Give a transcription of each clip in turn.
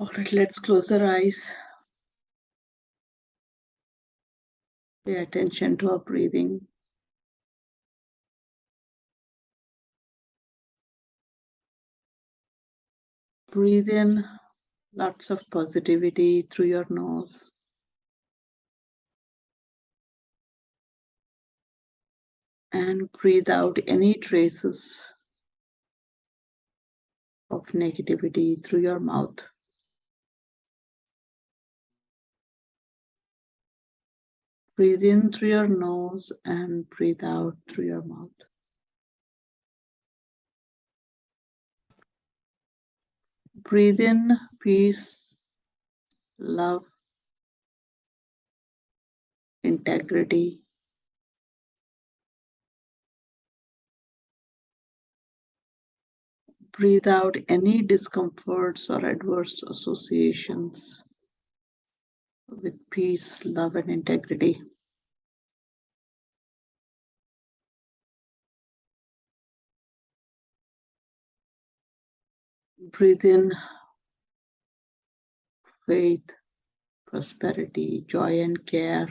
All right, let's close our eyes. Pay attention to our breathing. Breathe in lots of positivity through your nose. And breathe out any traces of negativity through your mouth. Breathe in through your nose and breathe out through your mouth. Breathe in peace, love, integrity. Breathe out any discomforts or adverse associations with peace, love, and integrity. Breathe in faith, prosperity, joy, and care.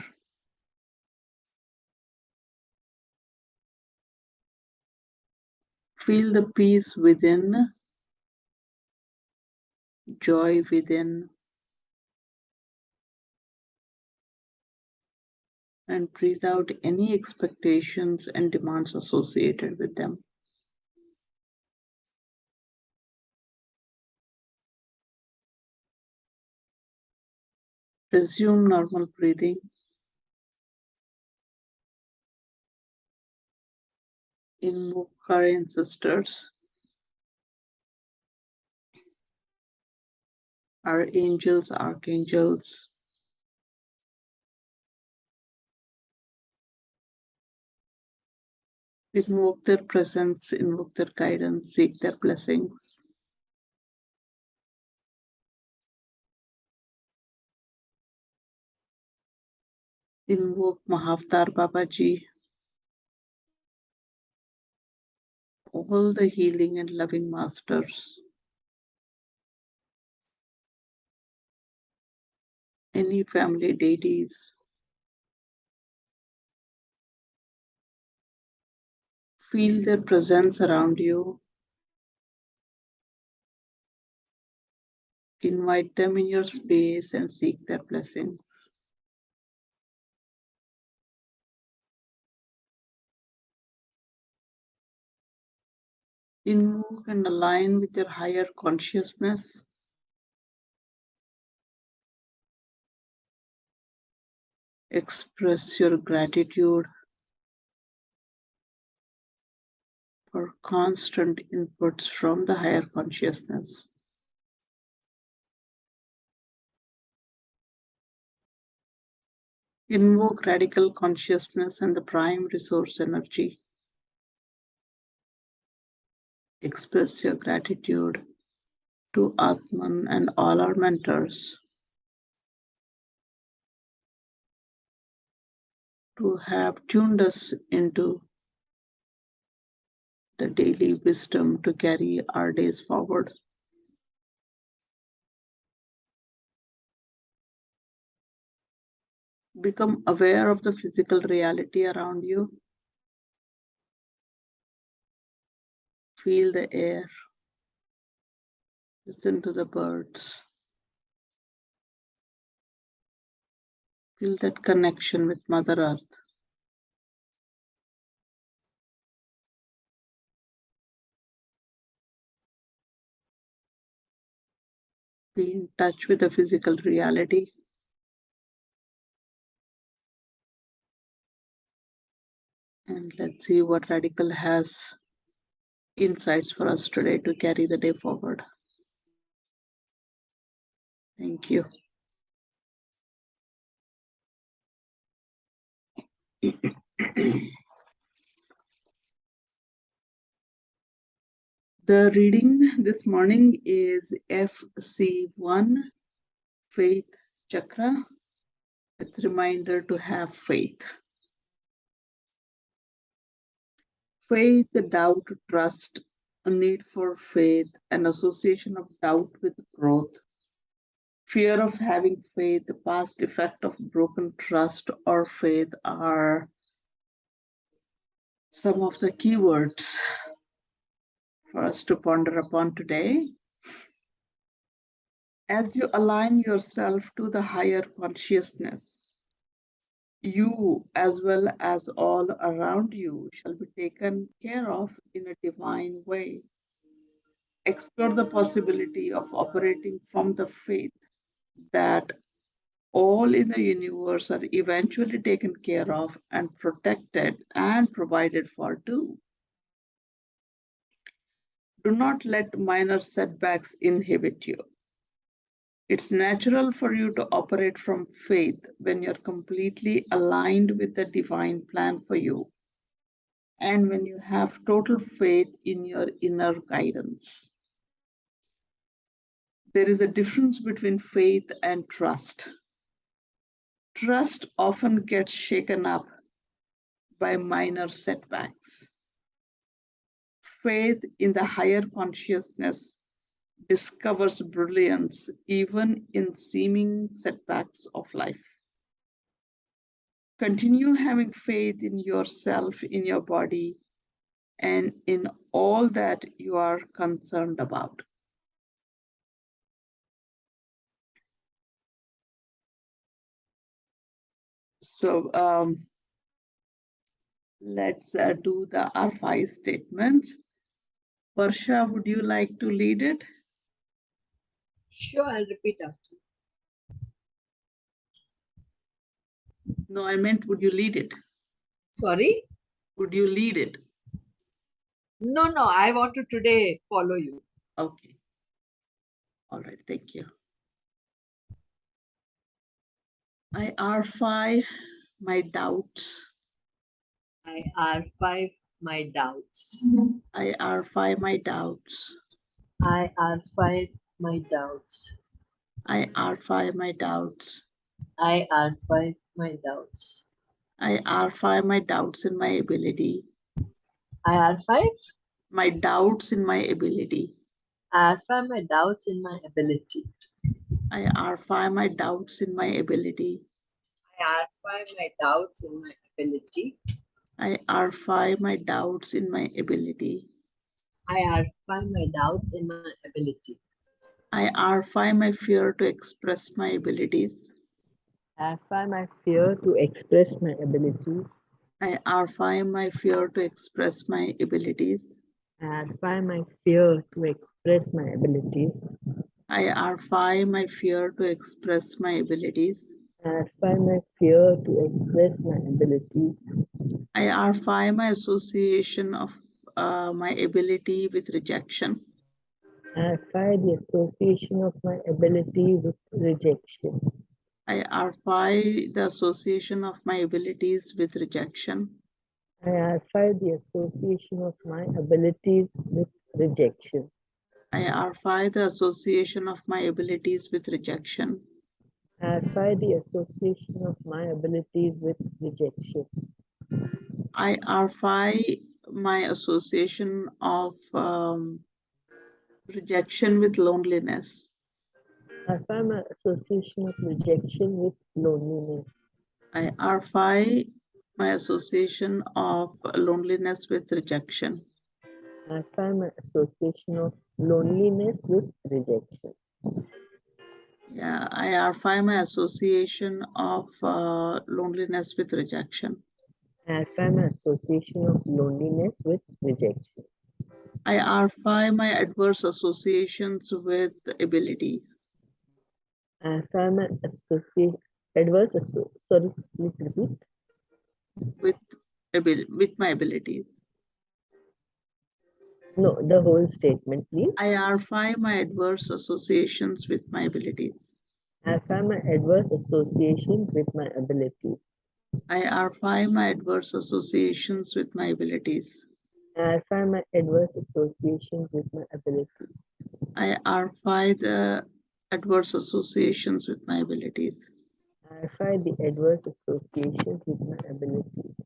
Feel the peace within, joy within, and breathe out any expectations and demands associated with them. Resume normal breathing. Invoke our ancestors, our angels, archangels. Invoke their presence, invoke their guidance, seek their blessings. Invoke Mahavtar Babaji, all the healing and loving masters. Any family deities. Feel their presence around you. Invite them in your space and seek their blessings. Invoke and align with your higher consciousness. Express your gratitude for constant inputs from the higher consciousness. Invoke radical consciousness and the prime resource energy. Express your gratitude to Atman and all our mentors to have tuned us into the daily wisdom to carry our days forward. Become aware of the physical reality around you. Feel the air. Listen to the birds. Feel that connection with Mother Earth. Be in touch with the physical reality. And let's see what Radical has insights for us today to carry the day forward. Thank you. The reading this morning is FC1 Faith Chakra. It's a reminder to have faith. Faith, doubt, trust, a need for faith, an association of doubt with growth, Fear of having faith, the past effect of broken trust or faith are some of the keywords for us to ponder upon today. As you align yourself to the higher consciousness, you as well as all around you shall be taken care of in a divine way. Explore the possibility of operating from the faith that all in the universe are eventually taken care of and protected and provided for too. Do not let minor setbacks inhibit you. It's natural for you to operate from faith when you're completely aligned with the divine plan for you and when you have total faith in your inner guidance. There is a difference between faith and trust. Trust often gets shaken up by minor setbacks. Faith in the higher consciousness discovers brilliance even in seeming setbacks of life. Continue having faith in yourself, in your body, and in all that you are concerned about. So let's do the R5 statements. Varsha, would you like to lead it? Sure, I'll repeat after. No, I meant, would you lead it? Sorry? Would you lead it? No, I want to today follow you. Okay. All right, thank you. I R5 my doubts. I R5 my doubts. I R5 my doubts. I R5 my doubts. I R5 my doubts. I R5 my doubts. I R5 my doubts in my ability. I R5? My doubts in my ability. I R5 my doubts in my ability. I R5 my doubts in my ability. I R5 my doubts in my ability. I R5 my doubts in my ability. I R5 my doubts in my ability. I R5 my fear to express my abilities. I R5 my fear to express my abilities. I R5 my fear to express my abilities. I R5 my fear to express my abilities. I R5 my fear to express my abilities. I R5 my fear to express my abilities. I R5 my association of my ability with rejection. I R5 the association of my ability with rejection. I R5 the association of my abilities with rejection. I R5 the association of my abilities with rejection. I R5 the association of my abilities with rejection. I R5 the association of my abilities with rejection. I R5 my association of rejection with loneliness. I R5 my association of rejection with loneliness. I R5 my association of loneliness with rejection. I R5 my association of loneliness with rejection. Yeah, I R5 my association of loneliness with rejection. I R5 my association of loneliness with rejection. I R5 my adverse associations with abilities. I R5 my adverse sorry, please repeat. With my abilities. No, the whole statement, please. I R5 my adverse associations with my abilities. I R5 my adverse associations with my abilities. I R5 my adverse associations with my abilities. I R5 my adverse associations with my abilities. I R5 the adverse associations with my abilities. I R5 the adverse associations with my abilities.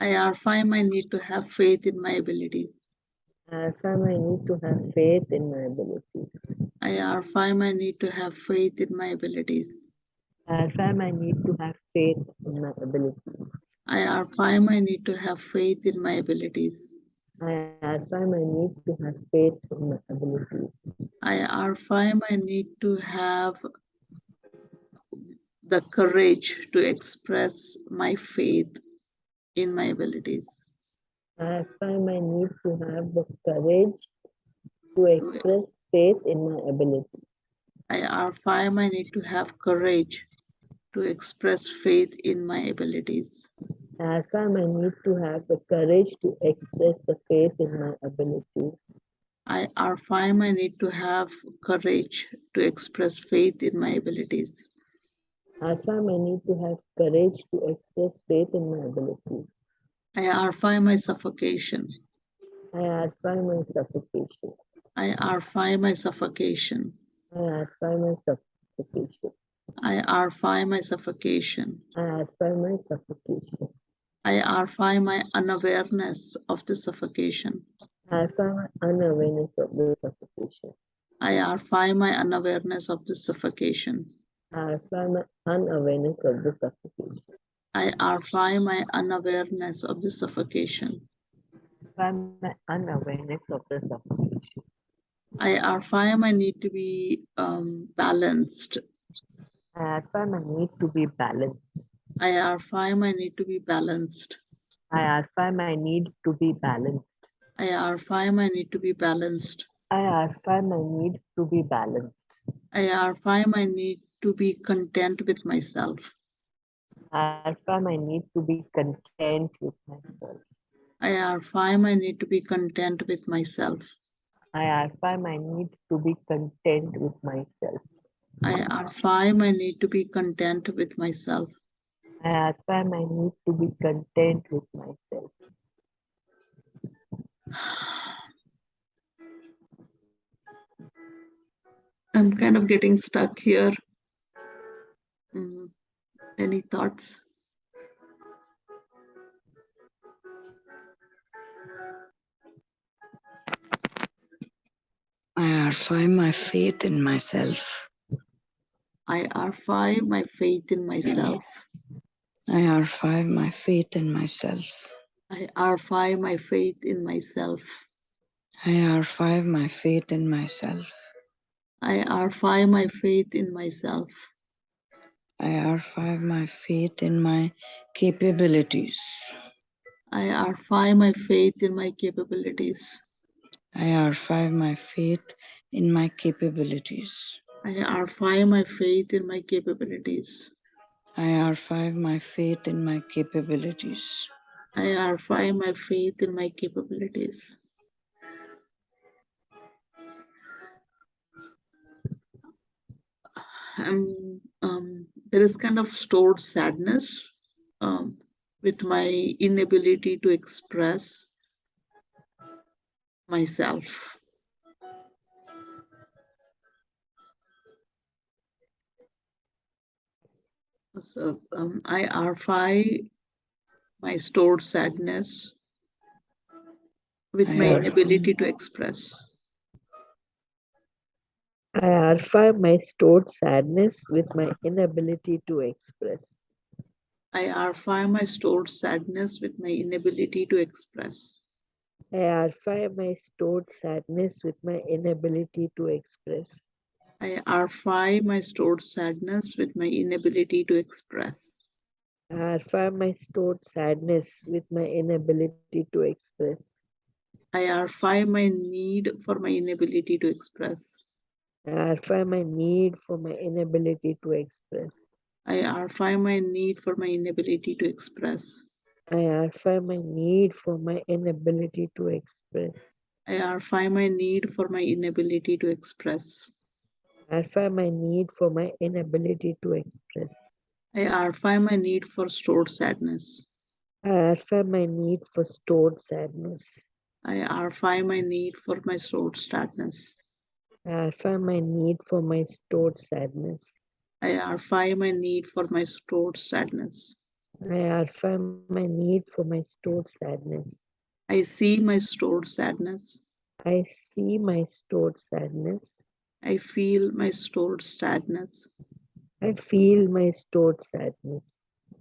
I R5 my need to have faith in my abilities. I R5 my need to have faith in my abilities. I affirm I need to have faith in my abilities. I affirm I need to have faith in my abilities. I affirm I need to have faith in my abilities. I affirm I need to have faith in my abilities. I affirm I need to have the courage to express my faith in my abilities. I affirm I need to have the courage to express faith in my abilities. I affirm I need to have courage to express faith in my abilities. I affirm I need to have the courage to express the faith in my abilities. I affirm I need to have courage to express faith in my abilities. I affirm I need to have courage to express faith in my abilities. I affirm my suffocation. I affirm my suffocation. I affirm my suffocation. I affirm my suffocation. I affirm my suffocation. I affirm my suffocation. I affirm my unawareness of the suffocation. I affirm my unawareness of the suffocation. I affirm my unawareness of the suffocation. I affirm my unawareness of the suffocation. I affirm my unawareness of the suffocation. I affirm my unawareness of the suffocation. I affirm I need to be balanced. I affirm I need to be balanced. I affirm I need to be balanced. I affirm I need to be balanced. I affirm I need to be balanced. I affirm I need to be balanced. I affirm I need to be content with myself. I affirm I need to be content with myself. I affirm I need to be content with myself. I affirm I need to be content with myself. I affirm I need to be content with myself. I affirm I need to be content with myself. I'm kind of getting stuck here. Any thoughts? I affirm my faith in myself. I affirm my faith in myself. I affirm my faith in myself. I affirm my faith in myself. I affirm my faith in myself. I affirm my faith in myself. I affirm my faith in my capabilities. I affirm my faith in my capabilities. I affirm my faith in my capabilities. I affirm my faith in my capabilities. I affirm my faith in my capabilities. I affirm my faith in my capabilities. There is kind of stored sadness with my inability to express myself. So I affirm my stored sadness with my inability to express. I affirm my stored sadness with my inability to express. I affirm my stored sadness with my inability to express. I affirm my stored sadness with my inability to express. I affirm my stored sadness with my inability to express. I affirm my stored sadness with my inability to express. I affirm my need for my inability to express. I affirm my need for my inability to express. I affirm my need for my inability to express. I affirm my need for my inability to express. I affirm my need for my inability to express. I affirm my need for my inability to express. I affirm my need for stored sadness. I affirm my need for stored sadness. I affirm my need for my stored sadness. I affirm my need for my stored sadness. I affirm my need for my stored sadness. I affirm my need for my stored sadness. I see my stored sadness. I see my stored sadness. I feel my stored sadness. I feel my stored sadness.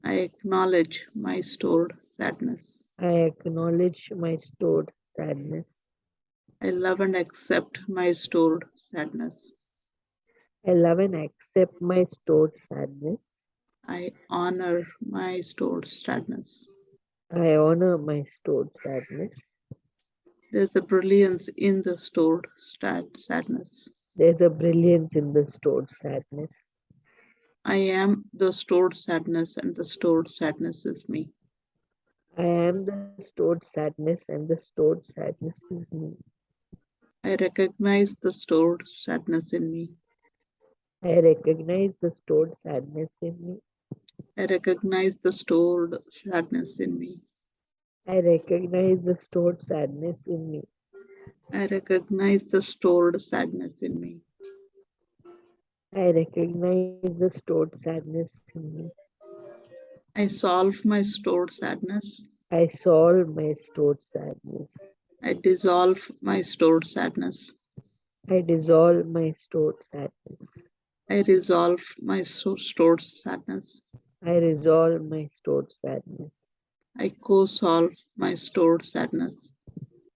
I acknowledge my stored sadness. I acknowledge my stored sadness. I love and accept my stored sadness. I love and accept my stored sadness. I honor my stored sadness. I honor my stored sadness. There's a brilliance in the stored sadness. There's a brilliance in the stored sadness. I am the stored sadness, and the stored sadness is me. I am the stored sadness, and the stored sadness is me. I recognize the stored sadness in me. I recognize the stored sadness in me. I recognize the stored sadness in me. I recognize the stored sadness in me. I recognize the stored sadness in me. I recognize the stored sadness in me. I solve my stored sadness. I solve my stored sadness. I dissolve my stored sadness. I dissolve my stored sadness. I resolve my stored sadness. I resolve my stored sadness. I co-solve my stored sadness.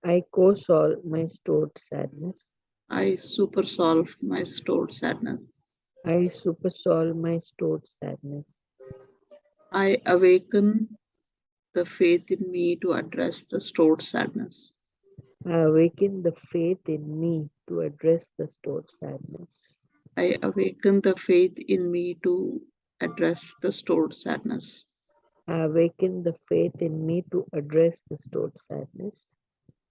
I co-solve my stored sadness. I supersolve my stored sadness. I supersolve my stored sadness. I awaken the faith in me to address the stored sadness. I awaken the faith in me to address the stored sadness. I awaken the faith in me to address the stored sadness. I awaken the faith in me to address the stored sadness.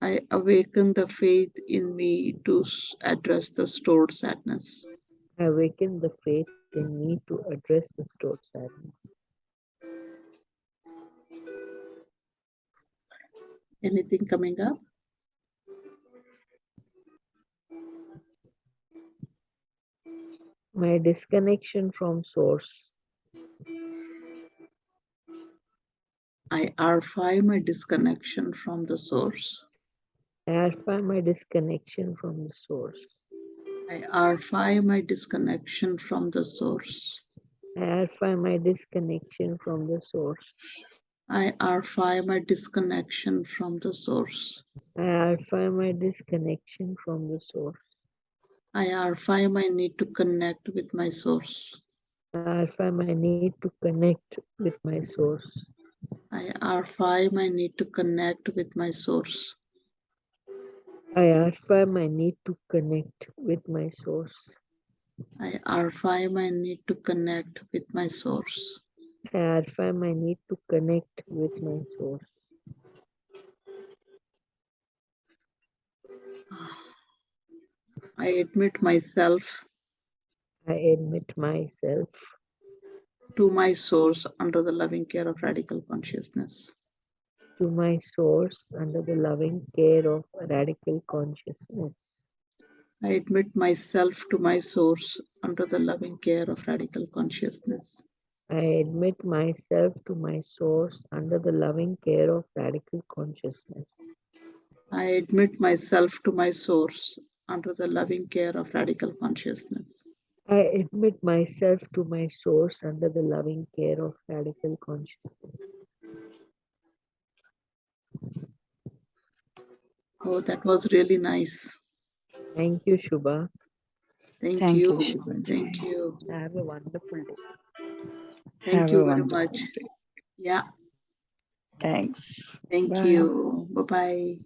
I awaken the faith in me to address the stored sadness. I awaken the faith in me to address the stored sadness. Anything coming up? My disconnection from source. I archive my disconnection from the source. I archive my disconnection from the source. I archive my disconnection from the source. I archive my disconnection from the source. I archive my disconnection from the source. I archive my disconnection from the source. I archive my need to connect with my source. I archive my need to connect with my source. I archive my need to connect with my source. I archive my need to connect with my source. I archive my need to connect with my source. I archive my need to connect with my source. I admit myself I admit myself to my source under the loving care of radical consciousness. to my source under the loving care of radical consciousness. I admit myself to my source under the loving care of radical consciousness. I admit myself to my source under the loving care of radical consciousness. I admit myself to my source under the loving care of radical consciousness. I admit myself to my source under the loving care of radical consciousness. Oh, that was really nice. Thank you, Shubha. Thank you. Shubhaji. Thank you. Have a wonderful day. Thank Have you a very wonderful much. day. Yeah. Thanks. Thank Bye. you. Bye-bye.